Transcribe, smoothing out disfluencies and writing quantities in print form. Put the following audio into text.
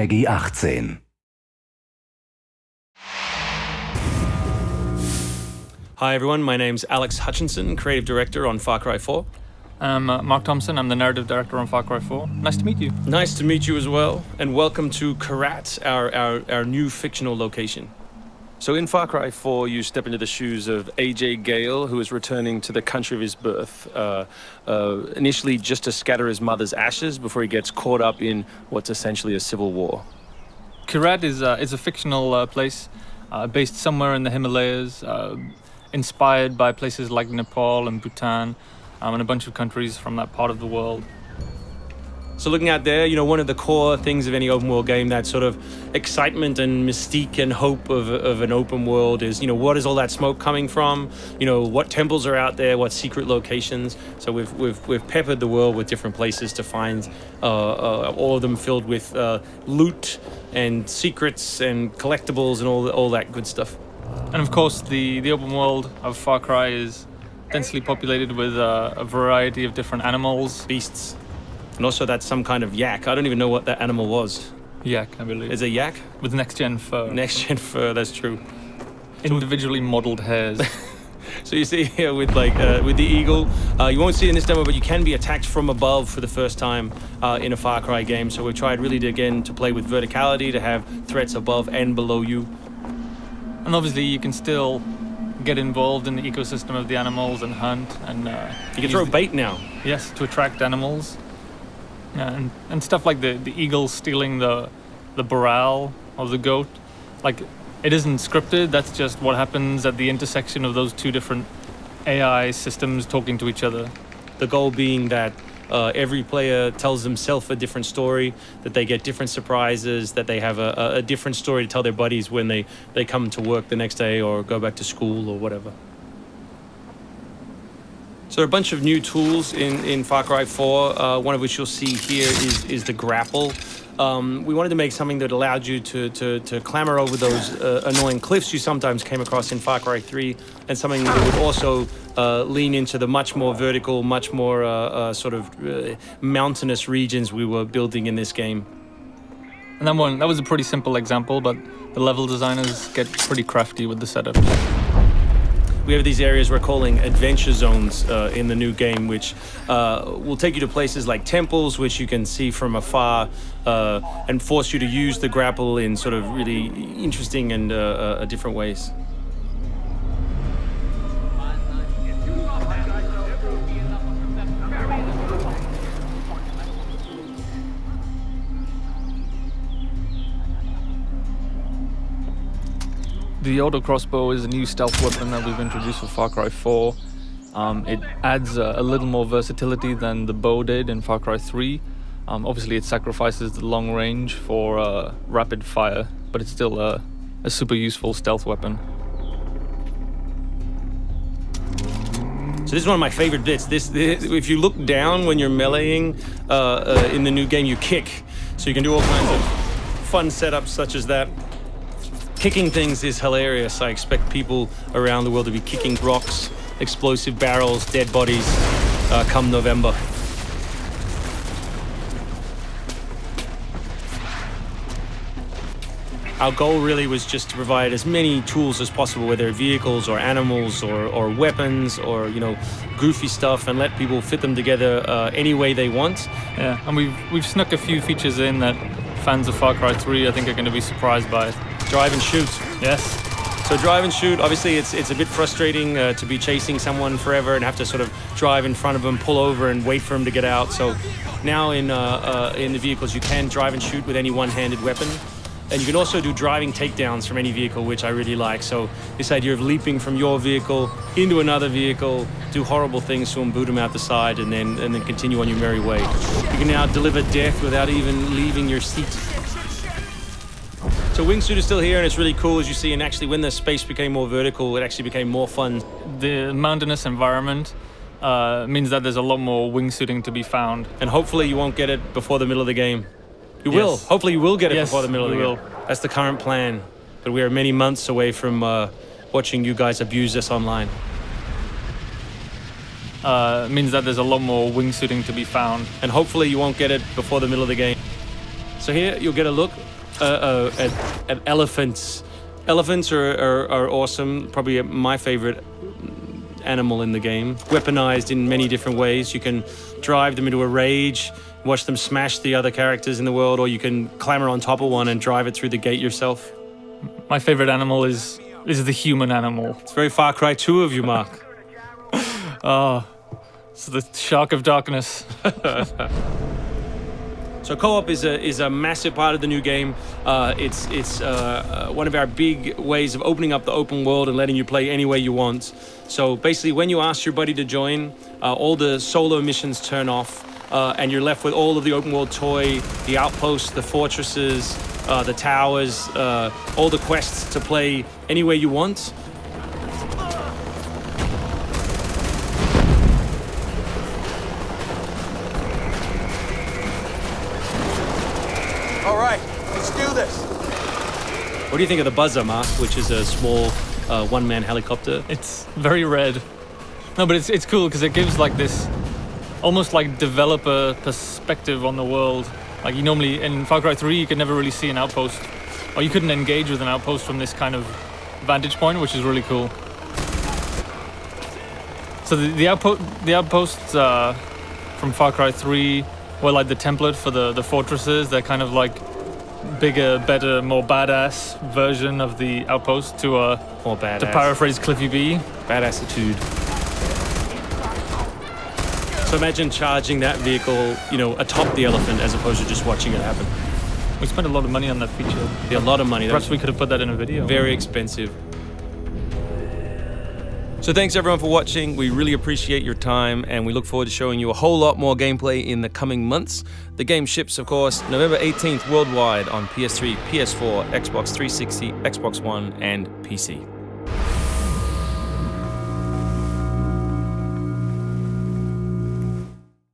Peggy 18. Hi everyone, my name's Alex Hutchinson, Creative Director on Far Cry 4. I'm Mark Thompson, I'm the Narrative Director on Far Cry 4. Nice to meet you. Nice to meet you as well, and welcome to Karat, our new fictional location. So in Far Cry 4, you step into the shoes of AJ Gale, who is returning to the country of his birth, initially just to scatter his mother's ashes before he gets caught up in what's essentially a civil war. Karat is a fictional place based somewhere in the Himalayas, inspired by places like Nepal and Bhutan, and a bunch of countries from that part of the world. So looking out there, you know, one of the core things of any open world game, that sort of excitement and mystique and hope of an open world is, you know, what is all that smoke coming from? You know, what temples are out there? What secret locations? So we've peppered the world with different places to find, all of them filled with loot and secrets and collectibles and all that good stuff. And of course, the open world of Far Cry is densely populated with a variety of different animals. Beasts. And also that's some kind of yak. I don't even know what that animal was. Yak, I believe. Is it yak? With next-gen fur. Next-gen fur, that's true. Individually modeled hairs. So you see here with with the eagle, you won't see it in this demo, but you can be attacked from above for the first time in a Far Cry game. So we've tried really to play with verticality, to have threats above and below you. And obviously you can still get involved in the ecosystem of the animals and hunt, and you can throw bait now. Yes, to attract animals. Yeah, and stuff like the eagle stealing the morale of the goat. Like, it isn't scripted, that's just what happens at the intersection of those two different AI systems talking to each other. The goal being that every player tells themselves a different story, that they get different surprises, that they have a different story to tell their buddies when they come to work the next day or go back to school or whatever. So there are a bunch of new tools in Far Cry 4, one of which you'll see here is the grapple. We wanted to make something that allowed you to clamber over those annoying cliffs you sometimes came across in Far Cry 3, and something that would also lean into the much more vertical, much more sort of mountainous regions we were building in this game. And that was a pretty simple example, but the level designers get pretty crafty with the setup. We have these areas we're calling adventure zones in the new game, which will take you to places like temples, which you can see from afar, and force you to use the grapple in sort of really interesting and different ways. The auto crossbow is a new stealth weapon that we've introduced for Far Cry 4. It adds a little more versatility than the bow did in Far Cry 3. Obviously it sacrifices the long range for rapid fire, but it's still a super useful stealth weapon. So this is one of my favorite bits. If you look down when you're meleeing in the new game, you kick. So you can do all kinds of fun setups such as that. Kicking things is hilarious. I expect people around the world to be kicking rocks, explosive barrels, dead bodies come November. Our goal really was just to provide as many tools as possible, whether vehicles or animals or weapons or, you know, goofy stuff, and let people fit them together any way they want. Yeah, and we've snuck a few features in that fans of Far Cry 3 I think are going to be surprised by. Drive and shoot. Yes. So drive and shoot, obviously it's a bit frustrating to be chasing someone forever and have to sort of drive in front of them, pull over and wait for them to get out. So now in the vehicles you can drive and shoot with any one-handed weapon. And you can also do driving takedowns from any vehicle, which I really like. So this idea of leaping from your vehicle into another vehicle, do horrible things to them, boot them out the side, and then continue on your merry way. You can now deliver death without even leaving your seat. So wingsuit is still here, and it's really cool, as you see, and actually when the space became more vertical, it actually became more fun. The mountainous environment means that there's a lot more wingsuiting to be found. And hopefully you won't get it before the middle of the game. You will. Hopefully you will get it before the middle of the game. That's the current plan. But we are many months away from watching you guys abuse this online. Means that there's a lot more wingsuiting to be found. And hopefully you won't get it before the middle of the game. So here you'll get a look at elephants. Elephants are awesome, probably my favorite animal in the game. Weaponized in many different ways. You can drive them into a rage, watch them smash the other characters in the world, or you can clamber on top of one and drive it through the gate yourself. My favorite animal is the human animal. It's very Far Cry 2 of you, Mark. Oh, it's the Shark of Darkness. So co-op is a massive part of the new game. It's one of our big ways of opening up the open world and letting you play any way you want. So basically, when you ask your buddy to join, all the solo missions turn off, and you're left with all of the open world toy, the outposts, the fortresses, the towers, all the quests to play any way you want. All right, let's do this. What do you think of the Buzzer, Mark, which is a small one-man helicopter? It's very red. No, but it's cool because it gives like this almost like developer perspective on the world. Like you normally in Far Cry 3 you could never really see an outpost, or you couldn't engage with an outpost from this kind of vantage point, which is really cool. So the outposts from Far Cry 3 were like the template for the fortresses. They're kind of like bigger, better, more badass version of the outpost to More badass. to paraphrase Cliffy B. Badassitude. So imagine charging that vehicle, you know, atop the elephant as opposed to just watching it happen. We spent a lot of money on that feature. Yeah, a lot of money. Perhaps we could have put that in a video. Very expensive. So thanks everyone for watching. We really appreciate your time and we look forward to showing you a whole lot more gameplay in the coming months. The game ships, of course, November 18th worldwide on PS3, PS4, Xbox 360, Xbox One, and PC.